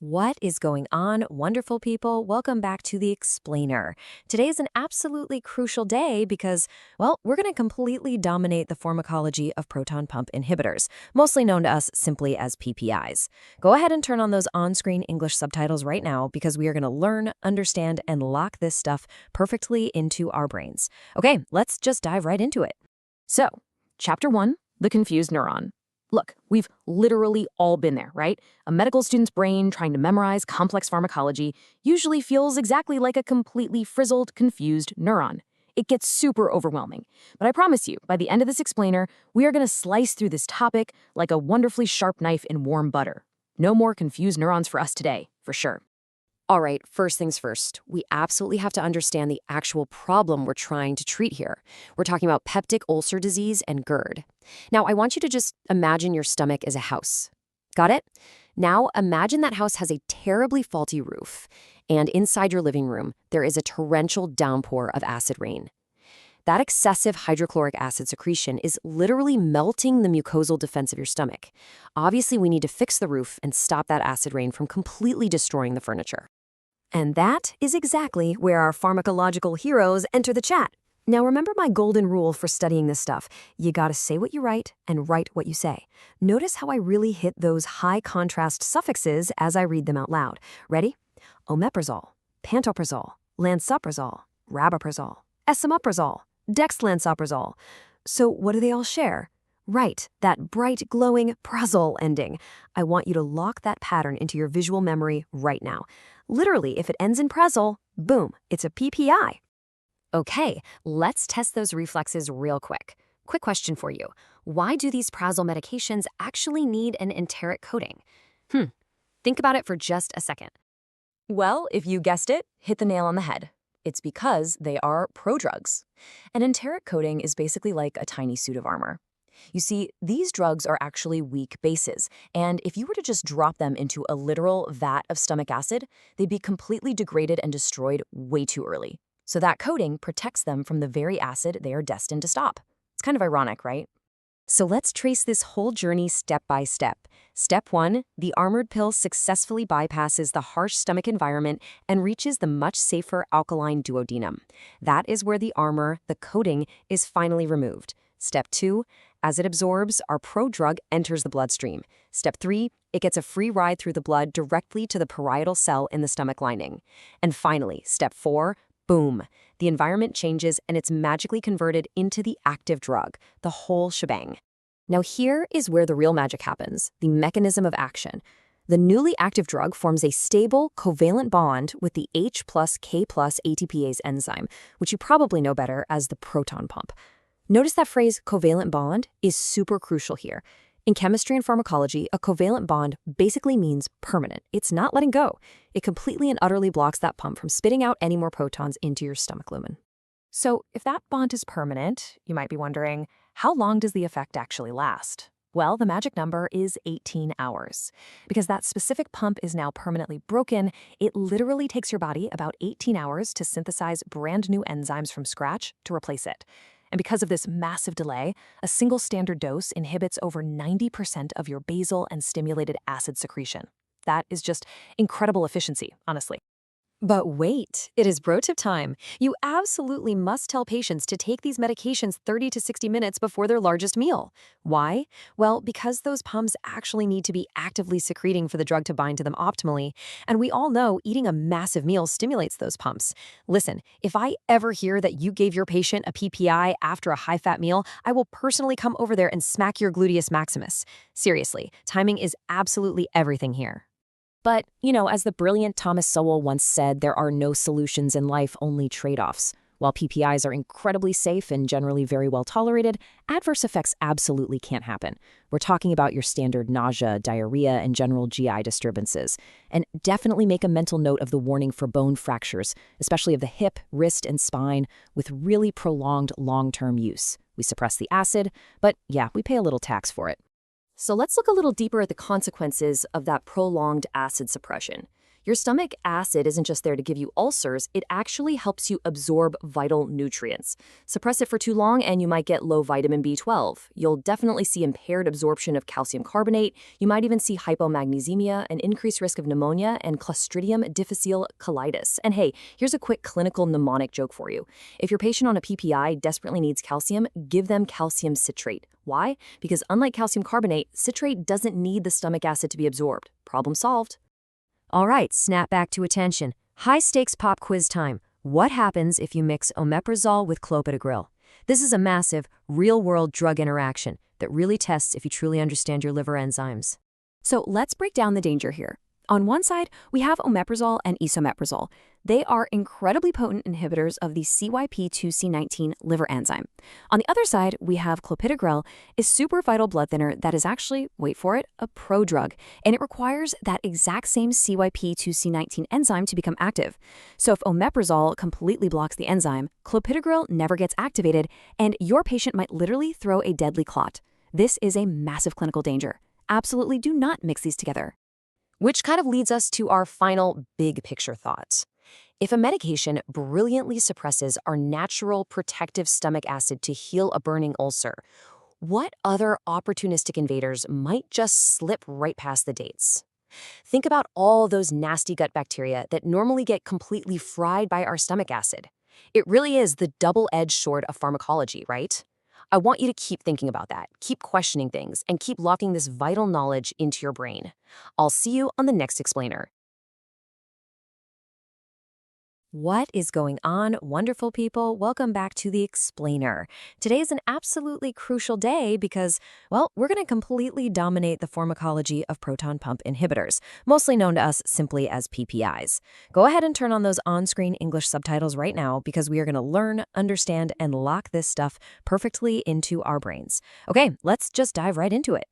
What is going on, wonderful people? Welcome back to The Explainer. Today is an absolutely crucial day because, well, we're going to completely dominate the pharmacology of proton pump inhibitors, mostly known to us simply as PPIs. Go ahead and turn on those on-screen English subtitles right now because we are going to learn, understand, and lock this stuff perfectly into our brains. Okay, let's just dive right into it. So, Chapter 1, the confused neuron. Look, we've literally all been there, right? A medical student's brain trying to memorize complex pharmacology usually feels exactly like a completely frizzled, confused neuron. It gets super overwhelming. But I promise you, by the end of this explainer, we are going to slice through this topic like a wonderfully sharp knife in warm butter. No more confused neurons for us today, for sure. All right, first things first, we absolutely have to understand the actual problem we're trying to treat here. We're talking about peptic ulcer disease and GERD. Now, I want you to just imagine your stomach as a house. Got it? Now, imagine that house has a terribly faulty roof, and inside your living room, there is a torrential downpour of acid rain. That excessive hydrochloric acid secretion is literally melting the mucosal defense of your stomach. Obviously, we need to fix the roof and stop that acid rain from completely destroying the furniture. And that is exactly where our pharmacological heroes enter the chat. Now remember my golden rule for studying this stuff. You gotta say what you write and write what you say. Notice how I really hit those high contrast suffixes as I read them out loud. Ready? Omeprazole, Pantoprazole, Lansoprazole, Rabeprazole, Esomeprazole, Dexlansoprazole. So what do they all share? Right, that bright, glowing prazole ending. I want you to lock that pattern into your visual memory right now. Literally, if it ends in prazole, boom, it's a PPI. Okay, let's test those reflexes real quick. Quick question for you. Why do these prazole medications actually need an enteric coating? Think about it for just a second. Well, if you guessed it, hit the nail on the head. It's because they are prodrugs. An enteric coating is basically like a tiny suit of armor. You see, these drugs are actually weak bases, and if you were to just drop them into a literal vat of stomach acid, they'd be completely degraded and destroyed way too early. So that coating protects them from the very acid they are destined to stop. It's kind of ironic, right? So let's trace this whole journey step by step. Step 1, the armored pill successfully bypasses the harsh stomach environment and reaches the much safer alkaline duodenum. That is where the armor, the coating, is finally removed. Step 2, as it absorbs, our prodrug enters the bloodstream. Step 3, it gets a free ride through the blood directly to the parietal cell in the stomach lining. And finally, Step 4, boom, the environment changes and it's magically converted into the active drug, the whole shebang. Now here is where the real magic happens, the mechanism of action. The newly active drug forms a stable, covalent bond with the H plus K plus ATPase enzyme, which you probably know better as the proton pump. Notice that phrase, covalent bond, is super crucial here. In chemistry and pharmacology, a covalent bond basically means permanent. It's not letting go. It completely and utterly blocks that pump from spitting out any more protons into your stomach lumen. So if that bond is permanent, you might be wondering, how long does the effect actually last? Well, the magic number is 18 hours. Because that specific pump is now permanently broken, it literally takes your body about 18 hours to synthesize brand new enzymes from scratch to replace it. And because of this massive delay, a single standard dose inhibits over 90% of your basal and stimulated acid secretion. That is just incredible efficiency, honestly. But wait, it is bro tip time. You absolutely must tell patients to take these medications 30 to 60 minutes before their largest meal. Why? Well, because those pumps actually need to be actively secreting for the drug to bind to them optimally. And we all know eating a massive meal stimulates those pumps. Listen, if I ever hear that you gave your patient a PPI after a high-fat meal, I will personally come over there and smack your gluteus maximus. Seriously, timing is absolutely everything here. But, as the brilliant Thomas Sowell once said, there are no solutions in life, only trade-offs. While PPIs are incredibly safe and generally very well tolerated, adverse effects absolutely can't happen. We're talking about your standard nausea, diarrhea, and general GI disturbances. And definitely make a mental note of the warning for bone fractures, especially of the hip, wrist, and spine, with really prolonged long-term use. We suppress the acid, but yeah, we pay a little tax for it. So let's look a little deeper at the consequences of that prolonged acid suppression. Your stomach acid isn't just there to give you ulcers, it actually helps you absorb vital nutrients. Suppress it for too long and you might get low vitamin B12. You'll definitely see impaired absorption of calcium carbonate. You might even see hypomagnesemia, an increased risk of pneumonia, and Clostridium difficile colitis. And hey, here's a quick clinical mnemonic joke for you. If your patient on a PPI desperately needs calcium, give them calcium citrate. Why? Because unlike calcium carbonate, citrate doesn't need the stomach acid to be absorbed. Problem solved. All right, snap back to attention. High-stakes pop quiz time. What happens if you mix Omeprazole with clopidogrel? This is a massive, real-world drug interaction that really tests if you truly understand your liver enzymes. So let's break down the danger here. On one side, we have Omeprazole and Esomeprazole. They are incredibly potent inhibitors of the CYP2C19 liver enzyme. On the other side, we have clopidogrel, a super vital blood thinner that is actually, wait for it, a prodrug, and it requires that exact same CYP2C19 enzyme to become active. So if Omeprazole completely blocks the enzyme, clopidogrel never gets activated, and your patient might literally throw a deadly clot. This is a massive clinical danger. Absolutely do not mix these together. Which kind of leads us to our final big picture thoughts. If a medication brilliantly suppresses our natural protective stomach acid to heal a burning ulcer, what other opportunistic invaders might just slip right past the dates? Think about all those nasty gut bacteria that normally get completely fried by our stomach acid. It really is the double-edged sword of pharmacology, right? I want you to keep thinking about that, keep questioning things, and keep locking this vital knowledge into your brain. I'll see you on the next explainer. What is going on, wonderful people? Welcome back to The Explainer. Today is an absolutely crucial day because, well, we're going to completely dominate the pharmacology of proton pump inhibitors, mostly known to us simply as PPIs. Go ahead and turn on those on-screen English subtitles right now because we are going to learn, understand, and lock this stuff perfectly into our brains. Okay, let's just dive right into it.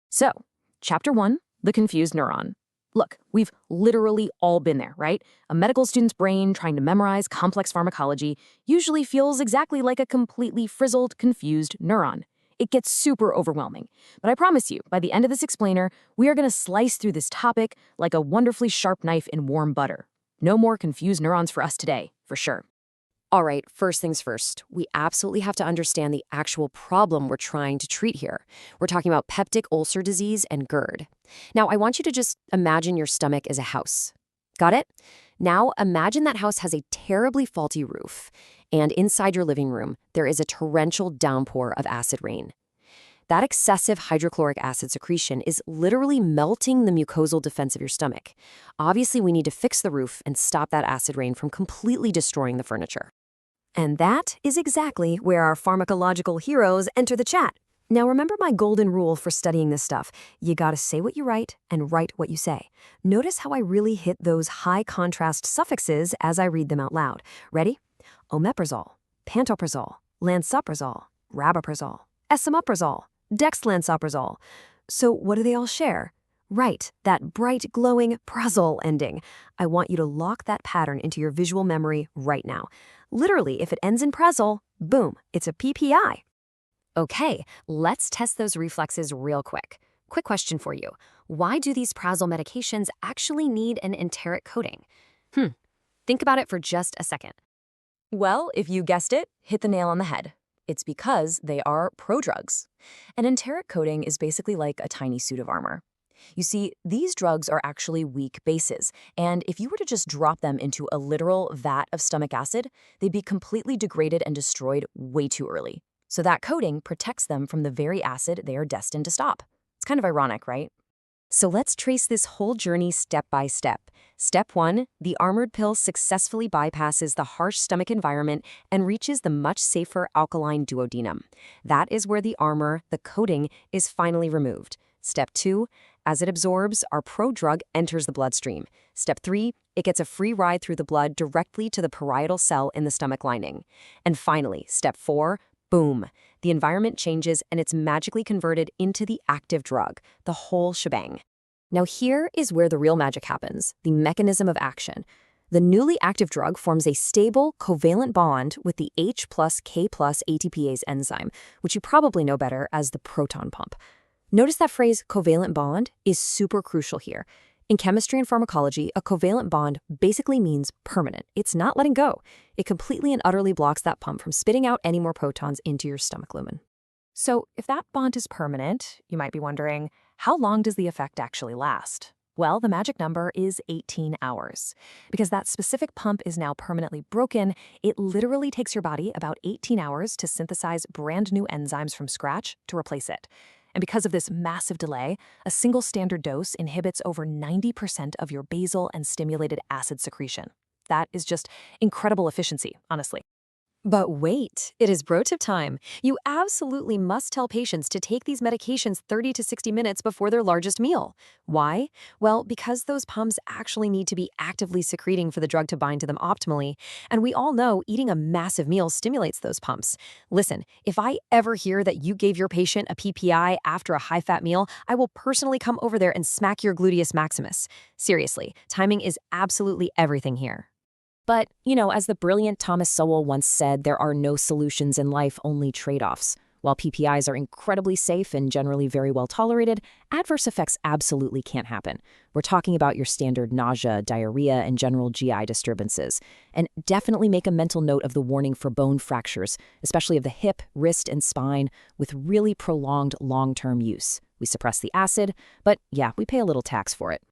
So, Chapter 1, the confused neuron. Look, we've literally all been there, right? A medical student's brain trying to memorize complex pharmacology usually feels exactly like a completely frizzled, confused neuron. It gets super overwhelming. But I promise you, by the end of this explainer, we are going to slice through this topic like a wonderfully sharp knife in warm butter. No more confused neurons for us today, for sure. All right, first things first, we absolutely have to understand the actual problem we're trying to treat here. We're talking about peptic ulcer disease and GERD. Now, I want you to just imagine your stomach as a house. Got it? Now, imagine that house has a terribly faulty roof, and inside your living room, there is a torrential downpour of acid rain. That excessive hydrochloric acid secretion is literally melting the mucosal defense of your stomach. Obviously, we need to fix the roof and stop that acid rain from completely destroying the furniture. And that is exactly where our pharmacological heroes enter the chat. Now remember my golden rule for studying this stuff. You gotta say what you write and write what you say. Notice how I really hit those high contrast suffixes as I read them out loud. Ready? Omeprazole, Pantoprazole, Lansoprazole, Rabeprazole, Esomeprazole, Dexlansoprazole. So what do they all share? Right, that bright, glowing prazole ending. I want you to lock that pattern into your visual memory right now. Literally, if it ends in prazole, boom, it's a PPI. Okay, let's test those reflexes real quick. Quick question for you. Why do these prazole medications actually need an enteric coating? Think about it for just a second. Well, if you guessed it, hit the nail on the head. It's because they are prodrugs. An enteric coating is basically like a tiny suit of armor. You see, these drugs are actually weak bases, and if you were to just drop them into a literal vat of stomach acid, they'd be completely degraded and destroyed way too early. So that coating protects them from the very acid they are destined to stop. It's kind of ironic, right? So let's trace this whole journey step by step. Step 1, the armored pill successfully bypasses the harsh stomach environment and reaches the much safer alkaline duodenum. That is where the armor, the coating, is finally removed. Step 2, as it absorbs, our prodrug enters the bloodstream. Step 3, it gets a free ride through the blood directly to the parietal cell in the stomach lining. And finally, step 4, boom, the environment changes and it's magically converted into the active drug, the whole shebang. Now here is where the real magic happens, the mechanism of action. The newly active drug forms a stable, covalent bond with the H plus K plus ATPase enzyme, which you probably know better as the proton pump. Notice that phrase, covalent bond, is super crucial here. In chemistry and pharmacology, a covalent bond basically means permanent. It's not letting go. It completely and utterly blocks that pump from spitting out any more protons into your stomach lumen. So if that bond is permanent, you might be wondering, how long does the effect actually last? Well, the magic number is 18 hours. Because that specific pump is now permanently broken, it literally takes your body about 18 hours to synthesize brand new enzymes from scratch to replace it. And because of this massive delay, a single standard dose inhibits over 90% of your basal and stimulated acid secretion. That is just incredible efficiency, honestly. But wait, it is bro tip time. You absolutely must tell patients to take these medications 30 to 60 minutes before their largest meal. Why? Well, because those pumps actually need to be actively secreting for the drug to bind to them optimally. And we all know eating a massive meal stimulates those pumps. Listen, if I ever hear that you gave your patient a PPI after a high-fat meal, I will personally come over there and smack your gluteus maximus. Seriously, timing is absolutely everything here. But, as the brilliant Thomas Sowell once said, there are no solutions in life, only trade-offs. While PPIs are incredibly safe and generally very well tolerated, adverse effects absolutely can't happen. We're talking about your standard nausea, diarrhea, and general GI disturbances. And definitely make a mental note of the warning for bone fractures, especially of the hip, wrist, and spine, with really prolonged long-term use. We suppress the acid, but yeah, we pay a little tax for it.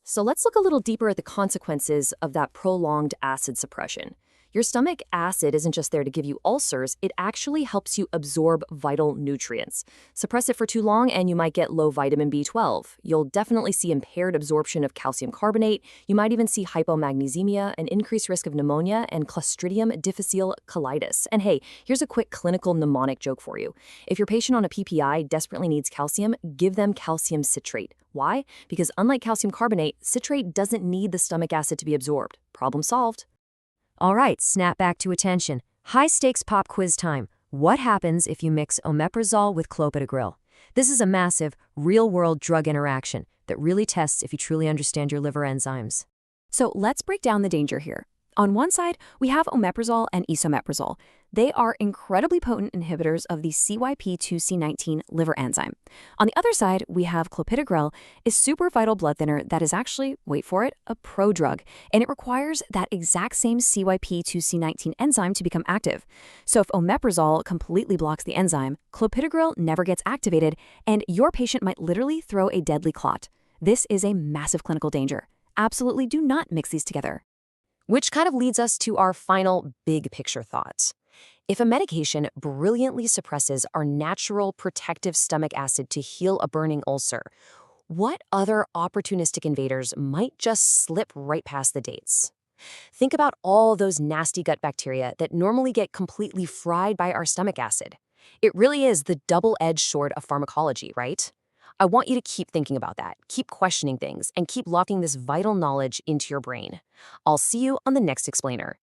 So let's look a little deeper at the consequences of that prolonged acid suppression. Your stomach acid isn't just there to give you ulcers, it actually helps you absorb vital nutrients. Suppress it for too long and you might get low vitamin B12. You'll definitely see impaired absorption of calcium carbonate. You might even see hypomagnesemia, an increased risk of pneumonia, and Clostridium difficile colitis. And hey, here's a quick clinical mnemonic joke for you. If your patient on a PPI desperately needs calcium, give them calcium citrate. Why? Because unlike calcium carbonate, citrate doesn't need the stomach acid to be absorbed. Problem solved. All right, snap back to attention. High-stakes pop quiz time. What happens if you mix omeprazole with clopidogrel? This is a massive, real-world drug interaction that really tests if you truly understand your liver enzymes. So let's break down the danger here. On one side, we have omeprazole and esomeprazole. They are incredibly potent inhibitors of the CYP2C19 liver enzyme. On the other side, we have clopidogrel, a super vital blood thinner that is actually, wait for it, a prodrug, and it requires that exact same CYP2C19 enzyme to become active. So if omeprazole completely blocks the enzyme, clopidogrel never gets activated, and your patient might literally throw a deadly clot. This is a massive clinical danger. Absolutely do not mix these together. Which kind of leads us to our final big picture thoughts. If a medication brilliantly suppresses our natural protective stomach acid to heal a burning ulcer, what other opportunistic invaders might just slip right past the dates? Think about all those nasty gut bacteria that normally get completely fried by our stomach acid. It really is the double-edged sword of pharmacology, right? I want you to keep thinking about that, keep questioning things, and keep locking this vital knowledge into your brain. I'll see you on the next explainer.